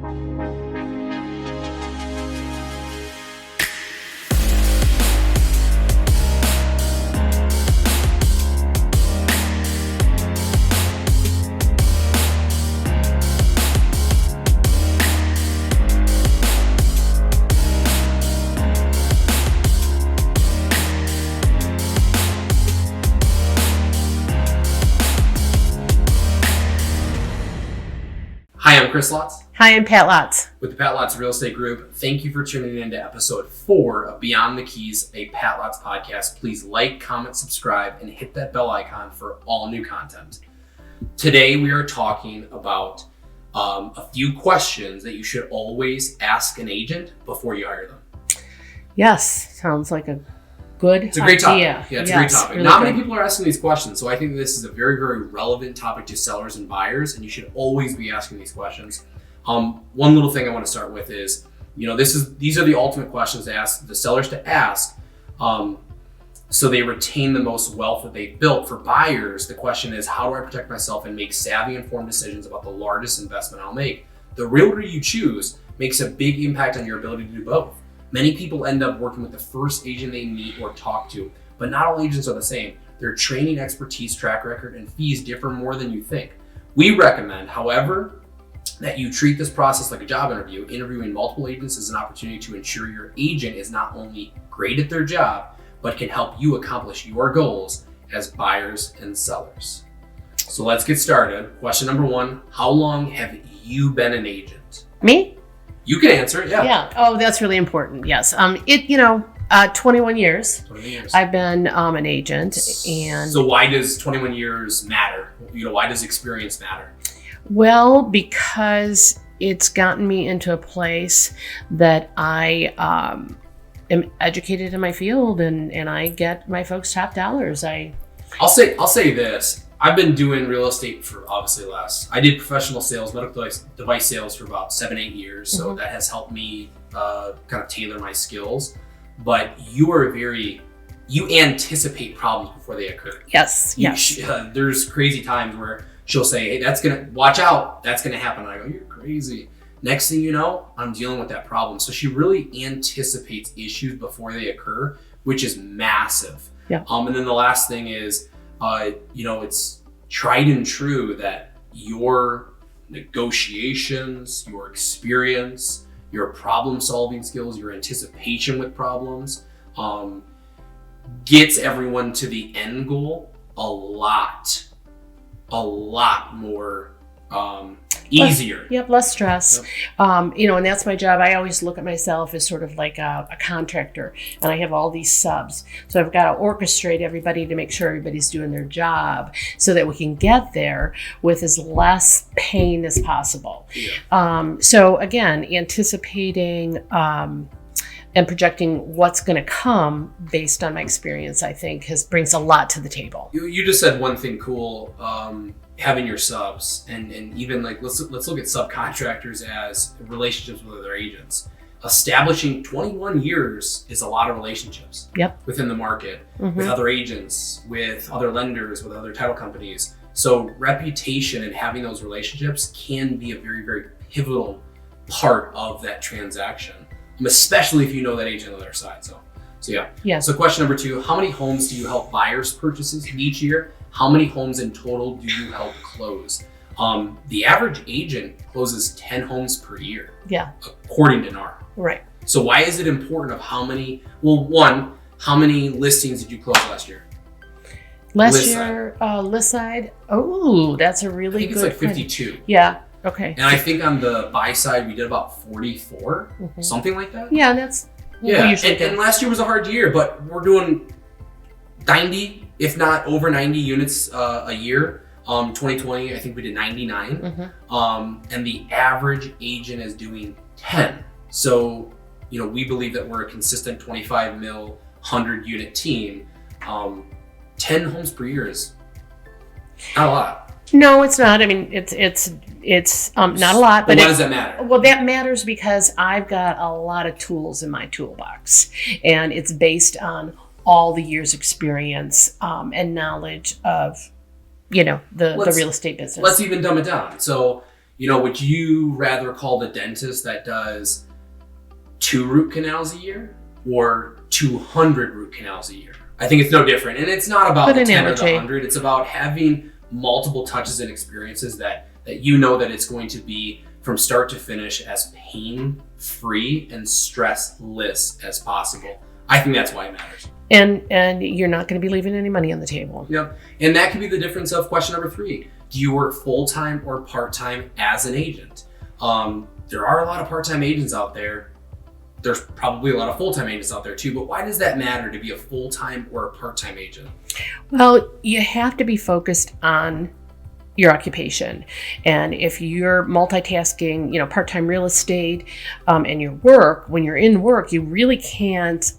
Hi, I'm Chris Lotz. Hi, I'm Pat Lotz. With the Pat Lotz Real Estate Group. Thank you for tuning in to episode 4 of Beyond the Keys, a Pat Lotz podcast. Please like, comment, subscribe, and hit that bell icon for all new content. Today, we are talking about a few questions that you should always ask an agent before you hire them. Yes, sounds like a good idea. It's a great topic. Yeah, it's a great topic. Really Not good. many people are asking these questions, so I think this is a very, very relevant topic to sellers and buyers, and you should always be asking these questions. One little thing I want to start with is, these are the ultimate questions to ask the sellers to ask, so they retain the most wealth that they've built. For buyers, the question is, how do I protect myself and make savvy, informed decisions about the largest investment I'll make? The realtor you choose makes a big impact on your ability to do both. Many people end up working with the first agent they meet or talk to, but not all agents are the same. Their training, expertise, track record, and fees differ more than you think. We recommend, however, that you treat this process like a job interview. Interviewing multiple agents is an opportunity to ensure your agent is not only great at their job, but can help you accomplish your goals as buyers and sellers. So let's get started. Question number 1, how long have you been an agent? Me? You can answer it, yeah. Yeah. Oh, that's really important. Yes. 21 years. 20 years. I've been an agent, and So why does 21 years matter? Why does experience matter? well, because it's gotten me into a place that I am educated in my field, and I get my folks top dollars. I'll say this. I've been doing real estate for obviously I did professional sales, medical device sales for about 7-8 years. So that has helped me kind of tailor my skills. But you anticipate problems before they occur. Yes. There's crazy times where she'll say, hey, watch out, that's gonna happen. And I go, you're crazy. Next thing you know, I'm dealing with that problem. So she really anticipates issues before they occur, which is massive. Yeah. And then the last thing is, it's tried and true that your negotiations, your experience, your problem solving skills, your anticipation with problems, gets everyone to the end goal a lot more easier. Less stress. Yep. And that's my job. I always look at myself as sort of like a contractor, and I have all these subs. So I've got to orchestrate everybody to make sure everybody's doing their job so that we can get there with as less pain as possible. Yeah. So again, anticipating and projecting what's going to come based on my experience, I think brings a lot to the table. You just said one thing cool, having your subs, and even like let's look at subcontractors as relationships with other agents. Establishing 21 years is a lot of relationships. Yep. Within the market, with other agents, with other lenders, with other title companies. So reputation and having those relationships can be a very, very pivotal part of that transaction, especially if you know that agent on the other side. So yeah. So question number 2, how many homes do you help buyers purchase each year? How many homes in total do you help close? The average agent closes 10 homes per year. Yeah. According to NAR. Right. So why is it important of how many listings did you close last year? Last year, list side. Oh, that's a really good. I think it's like 52. Yeah. Okay. And I think on the buy side, we did about 44, something like that. Yeah, that's and last year was a hard year, but we're doing 90, if not over 90 units a year. 2020, I think we did 99. And the average agent is doing 10. So, we believe that we're a consistent 25 mil, 100 unit team. 10 homes per year is not a lot. No, it's not. I mean, it's not a lot. But why does that matter? Well, that matters because I've got a lot of tools in my toolbox, and it's based on all the years' experience and knowledge of, the real estate business. Let's even dumb it down. So, would you rather call the dentist that does 2 root canals a year or 200 root canals a year? I think it's no different. And it's not about the 10 or the 100. It's about having multiple touches and experiences that that it's going to be from start to finish as pain-free and stressless as possible. I think that's why it matters. And you're not going to be leaving any money on the table. Yep. And that could be the difference of question number 3. Do you work full-time or part-time as an agent? There are a lot of part-time agents out there. There's probably a lot of full-time agents out there too, but why does that matter to be a full-time or a part-time agent? Well, you have to be focused on your occupation. And if you're multitasking, part-time real estate and your work, when you're in work, you really can't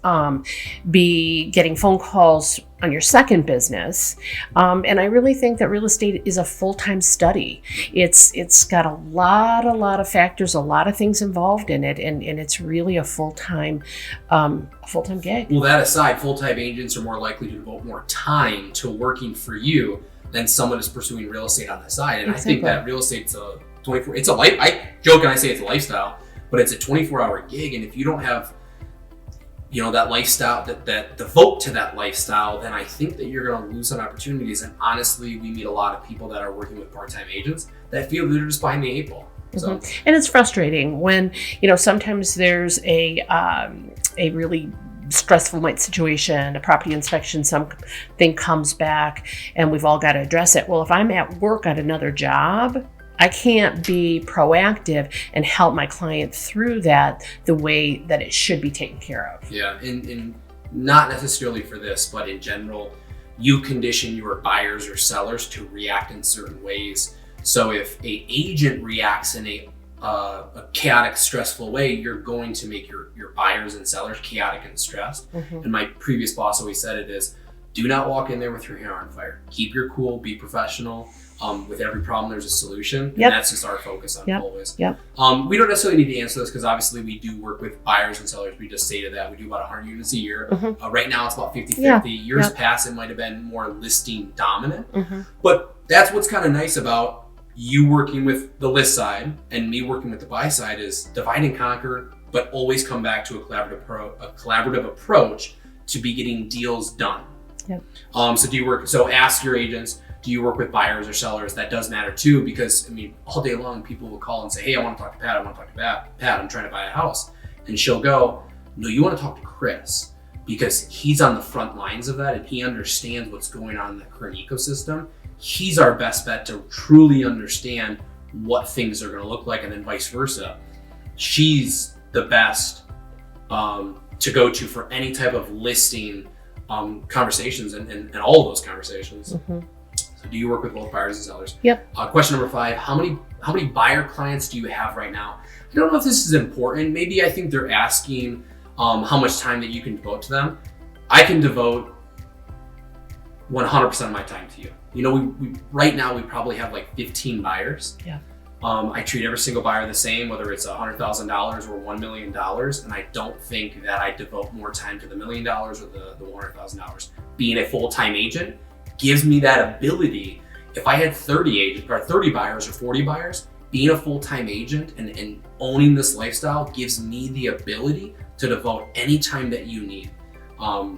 be getting phone calls on your second business. And I really think that real estate is a full-time study. It's got a lot of factors, a lot of things involved in it, and it's really a full-time gig. Well, that aside, full-time agents are more likely to devote more time to working for you than someone is pursuing real estate on the side. And exactly. I think that real estate's I joke and I say it's a lifestyle, but it's a 24-hour gig. And if you don't have, that lifestyle, that devote to that lifestyle, then I think that you're going to lose some opportunities. And honestly, we meet a lot of people that are working with part-time agents that feel they're just behind the 8 ball. So. Mm-hmm. And it's frustrating when, sometimes there's a really stressful situation, a property inspection, something comes back, and we've all got to address it. Well, if I'm at work at another job, I can't be proactive and help my client through that the way that it should be taken care of. Yeah, and not necessarily for this, but in general, you condition your buyers or sellers to react in certain ways. So if an agent reacts in a chaotic, stressful way, you're going to make your buyers and sellers chaotic and stressed. Mm-hmm. And my previous boss always said it is, do not walk in there with your hair on fire. Keep your cool, be professional. With every problem, there's a solution. Yep. And that's just our focus on always. Yep. We don't necessarily need to answer this because obviously we do work with buyers and sellers. We just stated that. We do about 100 units a year. Mm-hmm. Right now it's about 50-50. Yeah. Years past, it might have been more listing dominant. Mm-hmm. But that's what's kind of nice about you working with the list side and me working with the buy side is divide and conquer, but always come back to a collaborative approach to be getting deals done. Yep. So ask your agents, do you work with buyers or sellers? That does matter too, because all day long people will call and say, hey, I want to talk to Pat. Pat, I'm trying to buy a house. And she'll go, no, you want to talk to Chris because he's on the front lines of that and he understands what's going on in the current ecosystem. He's our best bet to truly understand what things are going to look like, and then vice versa. She's the best to go to for any type of listing conversations and all of those conversations. Mm-hmm. So do you work with both buyers and sellers? Yep. Question number 5, how many buyer clients do you have right now? I don't know if this is important. Maybe I think they're asking how much time that you can devote to them. I can devote 100% of my time to you. We right now we probably have like 15 buyers. Yeah. I treat every single buyer the same, whether it's $100,000 or $1 million. And I don't think that I devote more time to the $1 million or the $100,000. Being a full-time agent gives me that ability. If I had 30 agents or 30 buyers or 40 buyers, being a full-time agent and owning this lifestyle gives me the ability to devote any time that you need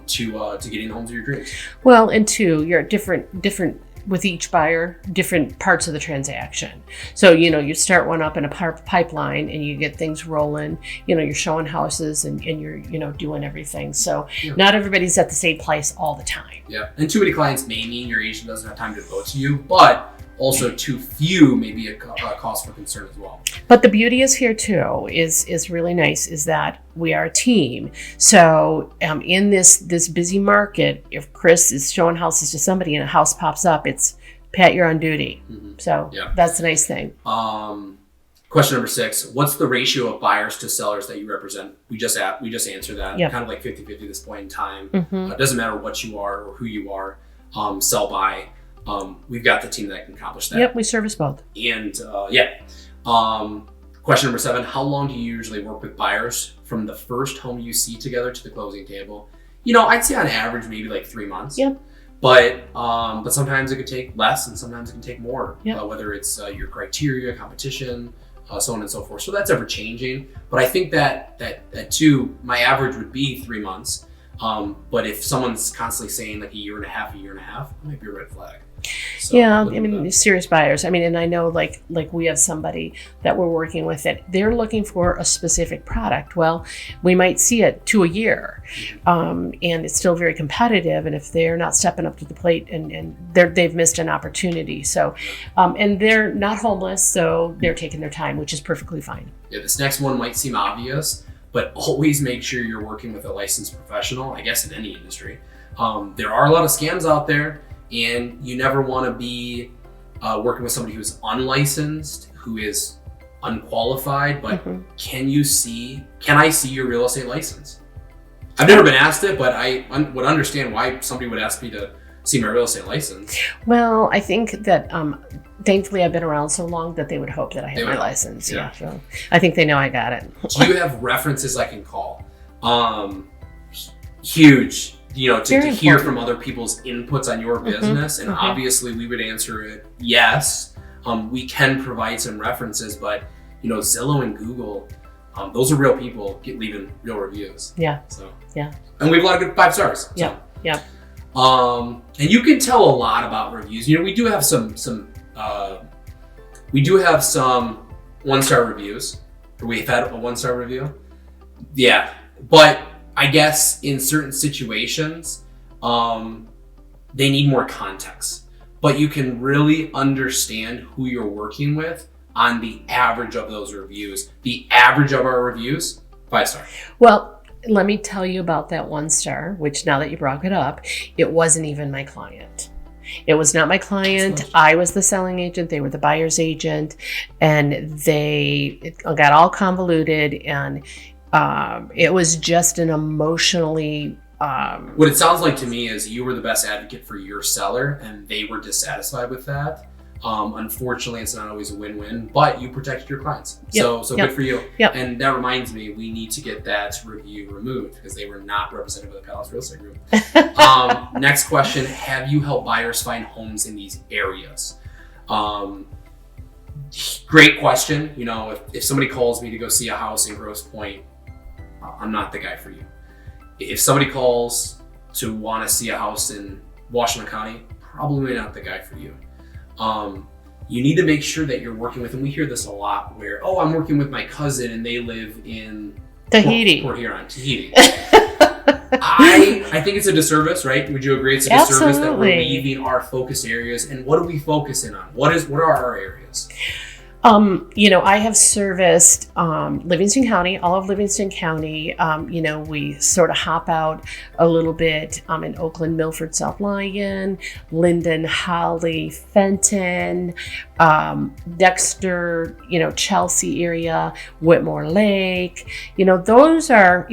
to getting the homes of your dreams. Well, and 2, you're different with each buyer, different parts of the transaction. So, you start one up in a pipeline and you get things rolling, you're showing houses and you're, doing everything. So Not everybody's at the same place all the time. Yeah. And too many clients may mean your agent doesn't have time to devote to you, but also too few may be a cause for concern as well. But the beauty is here too, is really nice, is that we are a team. So in this busy market, if Chris is showing houses to somebody and a house pops up, it's Pat, you're on duty. Mm-hmm. So That's a nice thing. Question number 6, what's the ratio of buyers to sellers that you represent? We just answered that. Yep. Kind of like 50-50 at this point in time. Mm-hmm. It doesn't matter what you are or who you are, sell, buy. We've got the team that can accomplish that. Yep, we service both. And question number 7, how long do you usually work with buyers from the first home you see together to the closing table? I'd say on average, maybe like 3 months. Yep. But sometimes it could take less, and sometimes it can take more. Yep. Whether it's your criteria, competition, so on and so forth. So that's ever changing. But I think that too, my average would be 3 months. But if someone's constantly saying like a year and a half, it might be a red flag. So, yeah, I mean, serious buyers. I mean, and I know like we have somebody that we're working with that they're looking for a specific product. Well, we might see it to a year, and it's still very competitive. And if they're not stepping up to the plate, and they've missed an opportunity. So, and they're not homeless, so they're taking their time, which is perfectly fine. Yeah, this next one might seem obvious, but always make sure you're working with a licensed professional. I guess in any industry, there are a lot of scams out there. And you never want to be working with somebody who's unlicensed, who is unqualified, but can I see your real estate license? I've never been asked it, but I would understand why somebody would ask me to see my real estate license. Well, I think that thankfully I've been around so long that they would hope that I have my license. Yeah. So I think they know I got it. Do you have references I can call? Huge. To hear from other people's inputs on your business. And obviously we would answer it yes. We can provide some references, but Zillow and Google, those are real people leaving real reviews. Yeah. So yeah. And we have a lot of good 5 stars. So. Yeah. Yeah. And you can tell a lot about reviews. We do have some 1-star reviews. We've had a 1-star review. Yeah. But I guess in certain situations, they need more context. But you can really understand who you're working with on the average of those reviews. The average of our reviews, 5-star. Well, let me tell you about that 1-star, which now that you brought it up, it wasn't even my client. It was not my client. I was the selling agent. They were the buyer's agent. And it got all convoluted, and it was just an emotionally... what it sounds like to me is you were the best advocate for your seller and they were dissatisfied with that. Unfortunately, it's not always a win-win, but you protected your clients. Yep. So good for you. Yep. And that reminds me, we need to get that review removed because they were not represented by the Palace Real Estate Group. Next question, have you helped buyers find homes in these areas? Great question. If somebody calls me to go see a house in Grosse Pointe, I'm not the guy for you. If somebody calls to want to see a house in Washington County, probably not the guy for you. You need to make sure that you're working with, and we hear this a lot where, I'm working with my cousin and they live in Tahiti. Port Huron, Tahiti. I think it's a disservice, right? Would you agree it's a disservice that we're leaving our focus areas? And what do we focus in on? What are our areas? I have serviced Livingston County, all of Livingston County. We sort of hop out a little bit in Oakland, Milford, South Lyon, Linden, Holly, Fenton, Dexter, Chelsea area, Whitmore Lake. Those are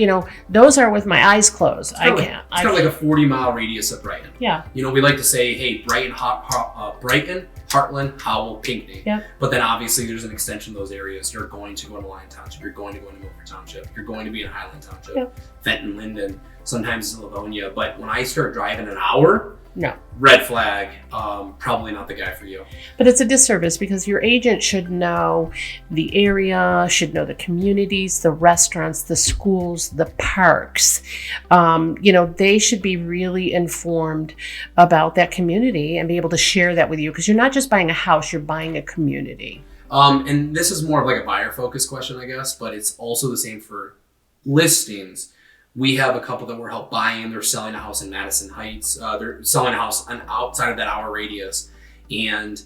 with my eyes closed. It's kind of like a 40-mile radius of Brighton. Yeah. We like to say, hey, Brighton, Heartland, Howell, Pinckney. Yep. But then obviously there's an extension of those areas. You're going to go to Lyon Township. You're going to go into Milford Township. You're going to be in Highland Township. Yep. Fenton, Linden, sometimes Livonia. But when I start driving an hour, no. Red flag, probably not the guy for you. But it's a disservice because your agent should know the area, should know the communities, the restaurants, the schools, the parks. They should be really informed about that community and be able to share that with you, because you're not just buying a house, you're buying a community. And this is more of like a buyer focused question, I guess, but it's also the same for listings. We have a couple that we're help buying. They're selling a house in Madison Heights. They're selling a house outside of that hour radius. And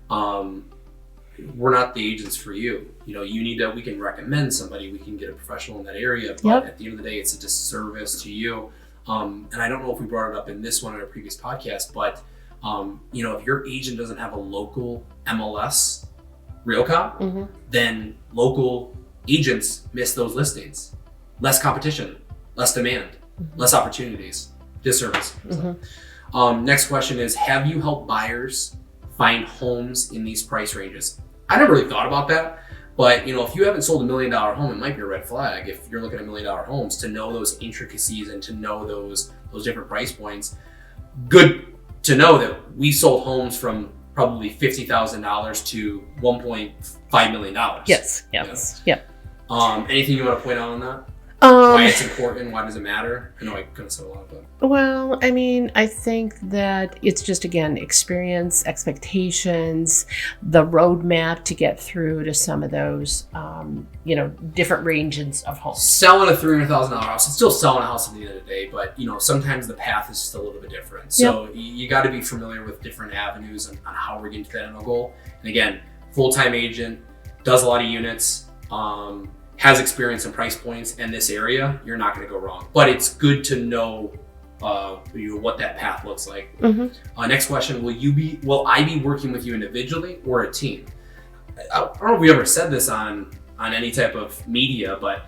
we're not the agents for you. We can recommend somebody. We can get a professional in that area. But at the end of the day, it's a disservice to you. And I don't know if we brought it up in this one or a previous podcast, but if your agent doesn't have a local MLS Realcom, then local agents miss those listings. Less competition. Less demand, less opportunities, disservice. Next question is, have you helped buyers find homes in these price ranges? I never really thought about that, but if you haven't sold $1 million home, it might be a red flag. If you're looking at $1 million homes, to know those intricacies and to know those different price points. Good to know that we sold homes from probably $50,000 to $1.5 million. Yes. Yep. Anything you want to point out on that? Why it's important? Why does it matter? I know I couldn't say a lot, but well, I mean, I think that it's just, again, experience, expectations, the roadmap to get through to some of those, different ranges of homes. Selling a $300,000 house, it's still selling a house at the end of the day, but sometimes the path is just a little bit different. So you got to be familiar with different avenues on how we're getting to that end goal. And again, full-time agent, does a lot of units, has experience in price points in this area, you're not going to go wrong. But it's good to know what that path looks like. Next question, will I be working with you individually or a team? I don't know if we ever said this on any type of media, but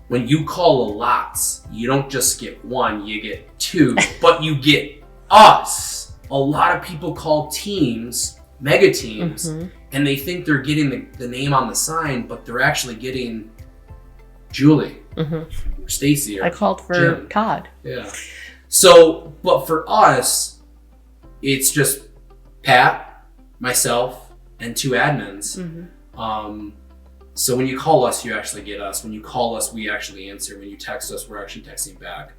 when you call a Lotz, you don't just get one, you get two, but you get us. A lot of people call teams mega teams, and they think they're getting the name on the sign, but they're actually getting Julie, or Stacy, or I called for Jim. Todd. Yeah. So, but for us, it's just Pat, myself, and two admins. So when you call us, you actually get us. When you call us, we actually answer. When you text us, we're actually texting back.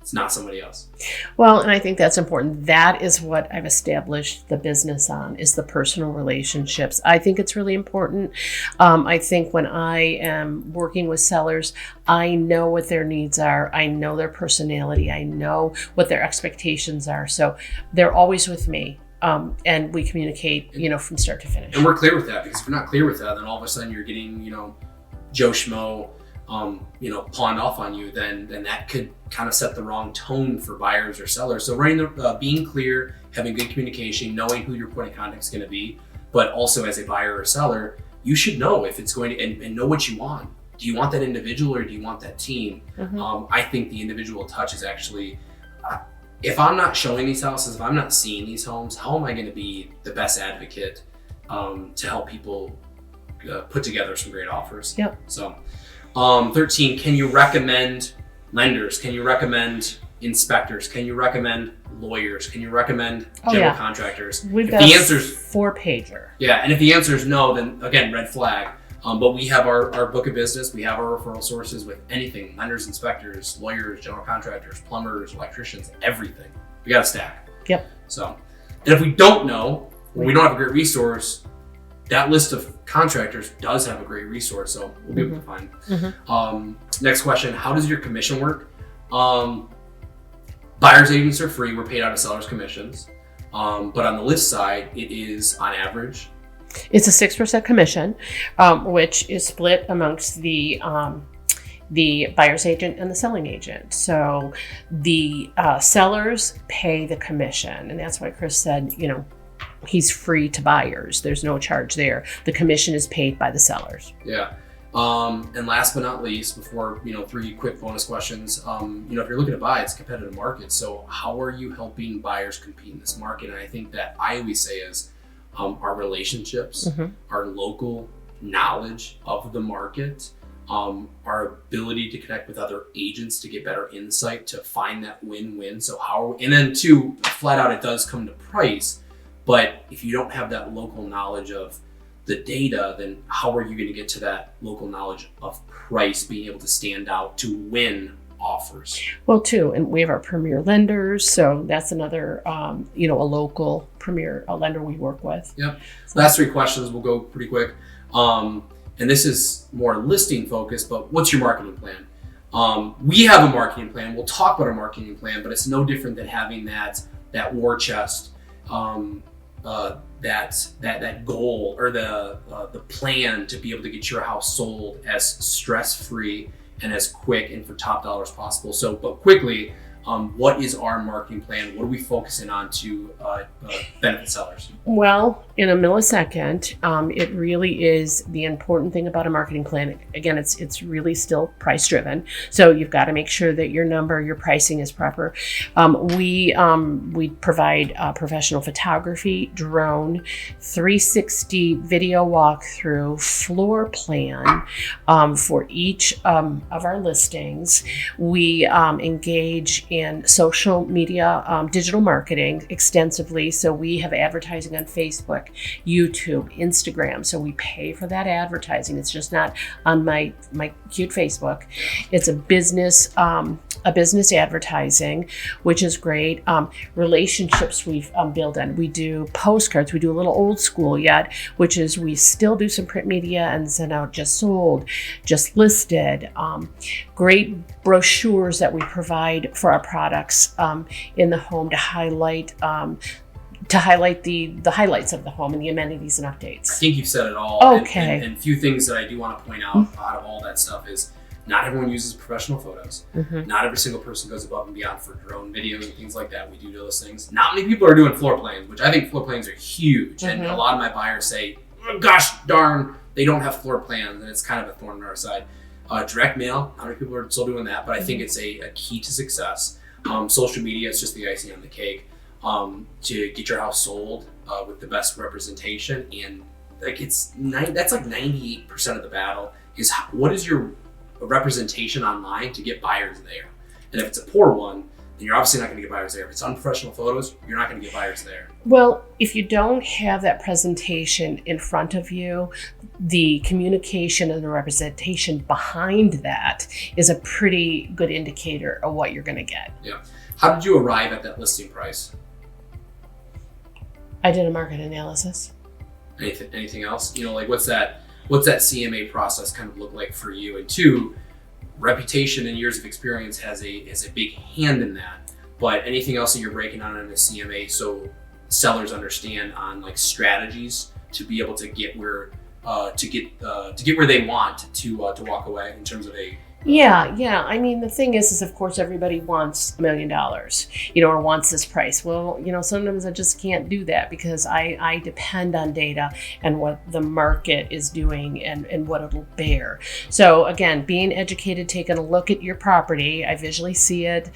It's not somebody else. Well, and I think that's important. That is what I've established the business on, is the personal relationships. I think it's really important. I think when I am working with sellers, I know what their needs are. I know their personality. I know what their expectations are. So they're always with me. And we communicate, from start to finish. And we're clear with that, because if we're not clear with that, then all of a sudden you're getting, Joe Schmo, pawned off on you, then that could kind of set the wrong tone for buyers or sellers. So being clear, having good communication, knowing who your point of contact is going to be, but also as a buyer or seller, you should know if it's going to, and know what you want. Do you want that individual or do you want that team? I think the individual touch is actually, if I'm not showing these houses, if I'm not seeing these homes, how am I going to be the best advocate to help people put together some great offers? Yep. So 13, can you recommend lenders? Can you recommend inspectors? Can you recommend lawyers? Can you recommend general contractors? We've if got the a answer's 4-pager. Yeah, and if the answer is no, then again, red flag. But we have our book of business. We have our referral sources with anything: lenders, inspectors, lawyers, general contractors, plumbers, electricians, everything. We got a stack. Yep. So, and if we don't know, or we don't have a great resource, that list of contractors does have a great resource, so we'll be able to find. Next question, how does your commission work? Buyer's agents are free. We're paid out of sellers' commissions. But on the list side, it is on average. It's a 6% commission, which is split amongst the buyer's agent and the selling agent. So the sellers pay the commission, and that's why Chris said, he's free to buyers. There's no charge there. The commission is paid by the sellers. Yeah. And last but not least, before 3 quick bonus questions, if you're looking to buy, it's a competitive market. So how are you helping buyers compete in this market? And I think that I always say is our relationships, our local knowledge of the market, our ability to connect with other agents to get better insight to find that win-win. So and then 2, flat out, it does come to price. But if you don't have that local knowledge of the data, then how are you going to get to that local knowledge of price, being able to stand out to win offers? Well, too, and we have our premier lenders, so that's another, a local premier lender we work with. Yep. Last 3 questions, we'll go pretty quick. And this is more listing focused, but what's your marketing plan? We have a marketing plan. We'll talk about our marketing plan, but it's no different than having that war chest. That goal or the plan to be able to get your house sold as stress-free and as quick and for top dollar as possible. So, but quickly, what is our marketing plan? What are we focusing on to benefit sellers? Well, in a millisecond. It really is the important thing about a marketing plan. Again, it's really still price driven. So you've got to make sure that your pricing is proper. We provide professional photography, drone, 360 video walkthrough, floor plan for each of our listings. We engage in social media, digital marketing extensively. So we have advertising on Facebook, YouTube, Instagram. So we pay for that advertising. It's just not on my cute Facebook. It's a business advertising, which is great. Relationships we've built in. We do postcards. We do a little old school yet, which is we still do some print media and send out just sold, just listed. Great brochures that we provide for our products in the home to highlight the highlights of the home and the amenities and updates. I think you've said it all. Okay. And a few things that I do want to point out out of all that stuff is not everyone uses professional photos. Mm-hmm. Not every single person goes above and beyond for drone videos and things like that. We do those things. Not many people are doing floor plans, which I think floor plans are huge. Mm-hmm. And a lot of my buyers say, oh, gosh darn, they don't have floor plans. And it's kind of a thorn in our side. Direct mail, not many people are still doing that, but I think it's a key to success. Social media is just the icing on the cake to get your house sold with the best representation. And like that's like 98% of the battle is what is your representation online to get buyers there. And if it's a poor one, then you're obviously not going to get buyers there. If it's unprofessional photos, you're not going to get buyers there. Well, if you don't have that presentation in front of you, the communication and the representation behind that is a pretty good indicator of what you're going to get. Yeah. How did you arrive at that listing price? I did a market analysis. Anything else? Like what's that CMA process kind of look like for you? And two, reputation and years of experience has a big hand in that. But anything else that you're breaking on in a CMA so sellers understand on like strategies to be able to get where they want to walk away in terms of a. Yeah. I mean, the thing is of course everybody wants $1 million, or wants this price. Well, sometimes I just can't do that because I depend on data and what the market is doing and what it'll bear. So again, being educated, taking a look at your property, I visually see it,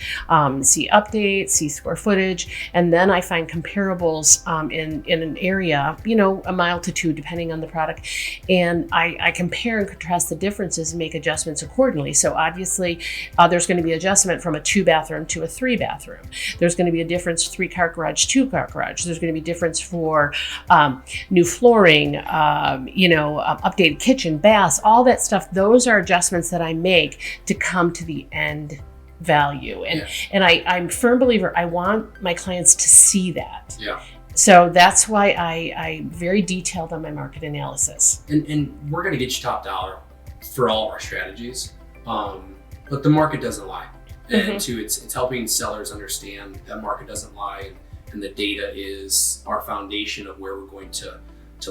see updates, see square footage, and then I find comparables in an area, a mile to two, depending on the product. And I compare and contrast the differences and make adjustments accordingly. So obviously, there's going to be adjustment from a 2-bathroom to a 3-bathroom. There's going to be a difference 3-car garage, 2-car garage. There's going to be difference for new flooring, updated kitchen, baths, all that stuff. Those are adjustments that I make to come to the end value. And I'm a firm believer. I want my clients to see that. Yeah. So that's why I'm very detailed on my market analysis. And we're going to get you top dollar for all our strategies. But the market doesn't lie. And two, it's helping sellers understand that market doesn't lie, and the data is our foundation of where we're going to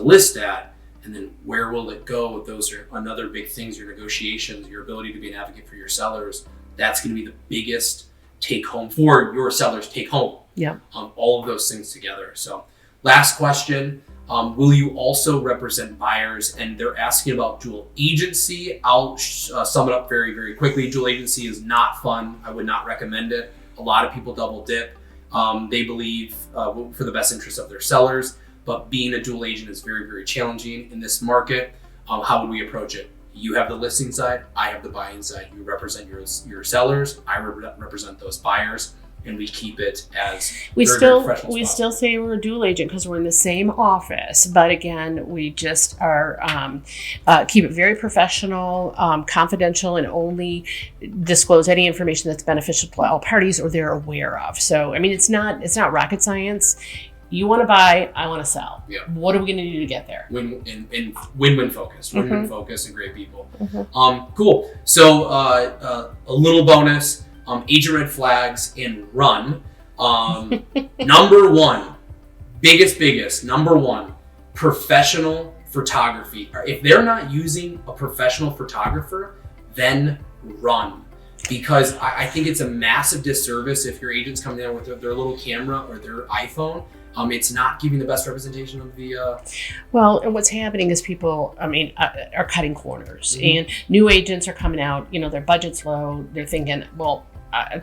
list at, and then where will it go. Those are another big things, your negotiations, your ability to be an advocate for your sellers. That's going to be the biggest take home for your sellers take home. Yeah. All of those things together. So last question. Will you also represent buyers? And they're asking about dual agency. I'll sum it up very, very quickly. Dual agency is not fun. I would not recommend it. A lot of people double dip. They believe for the best interest of their sellers, but being a dual agent is very, very challenging in this market. How would we approach it? You have the listing side, I have the buying side. You represent your sellers, I represent those buyers. And we keep it as we very professional. We still say we're a dual agent because we're in the same office, but again, we just are keep it very professional, confidential, and only disclose any information that's beneficial to all parties or they're aware of. So, I mean, it's not rocket science. You want to buy, I want to sell. Yeah. What are we going to do to get there? Win-win focus. Win-win focus and great people. Cool. So a little bonus. Agent red flags and run. Number one, biggest, number one, professional photography. If they're not using a professional photographer, then run. Because I think it's a massive disservice if your agent's coming in with their little camera or their iPhone It's not giving the best representation of the. Well, and what's happening is people, are cutting corners, and new agents are coming out. Their budget's low. They're thinking, well,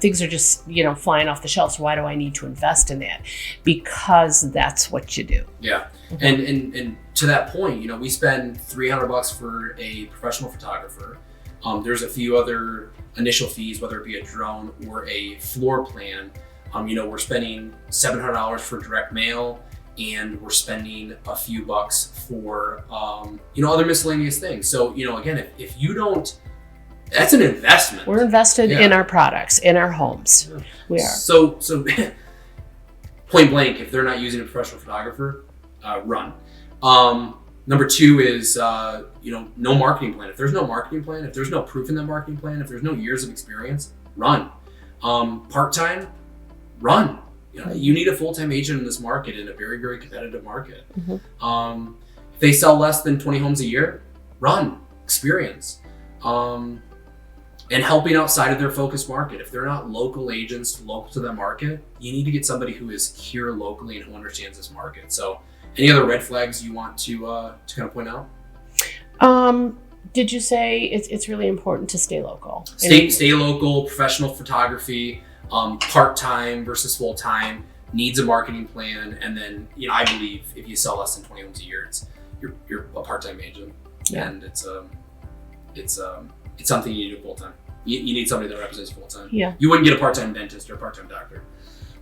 things are just flying off the shelves. Why do I need to invest in that? Because that's what you do. Yeah, and to that point, we spend $300 for a professional photographer. There's a few other initial fees, whether it be a drone or a floor plan. We're spending $700 for direct mail, and we're spending a few bucks for, other miscellaneous things. So, again, if you don't, that's an investment. We're invested in our products, in our homes. Yeah. We are. So point blank, if they're not using a professional photographer, run. Number two is, no marketing plan. If there's no marketing plan, if there's no proof in that marketing plan, if there's no years of experience, run. Part-time, run. You need a full-time agent in this market, in a very, very competitive market. If they sell less than 20 homes a year, run. Experience. And helping outside of their focus market. If they're not local agents local to that market, you need to get somebody who is here locally and who understands this market. So any other red flags you want to kind of point out? Did you say it's really important to stay local? Stay local, professional photography, part-time versus full-time, needs a marketing plan, and then I believe if you sell less than 20 homes a year, you're a part-time agent, and it's something you need to do full-time. You need somebody that represents full-time. Yeah. You wouldn't get a part-time dentist or a part-time doctor.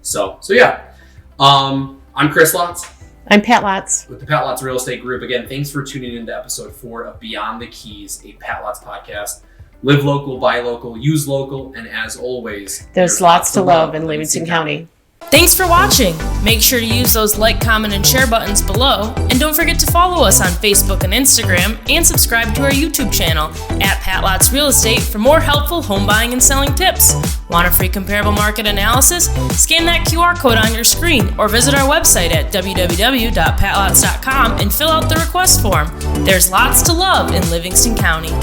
So yeah. I'm Chris Lotz. I'm Pat Lotz. With the Pat Lotz Real Estate Group. Again, thanks for tuning into episode 4 of Beyond the Keys, a Pat Lotz podcast. Live local, buy local, use local, and as always, there's lots to love in Livingston County. Thanks for watching. Make sure to use those like, comment, and share buttons below. And don't forget to follow us on Facebook and Instagram, and subscribe to our YouTube channel at Pat Lotz Real Estate for more helpful home buying and selling tips. Want a free comparable market analysis? Scan that QR code on your screen or visit our website at www.patlotz.com and fill out the request form. There's lots to love in Livingston County.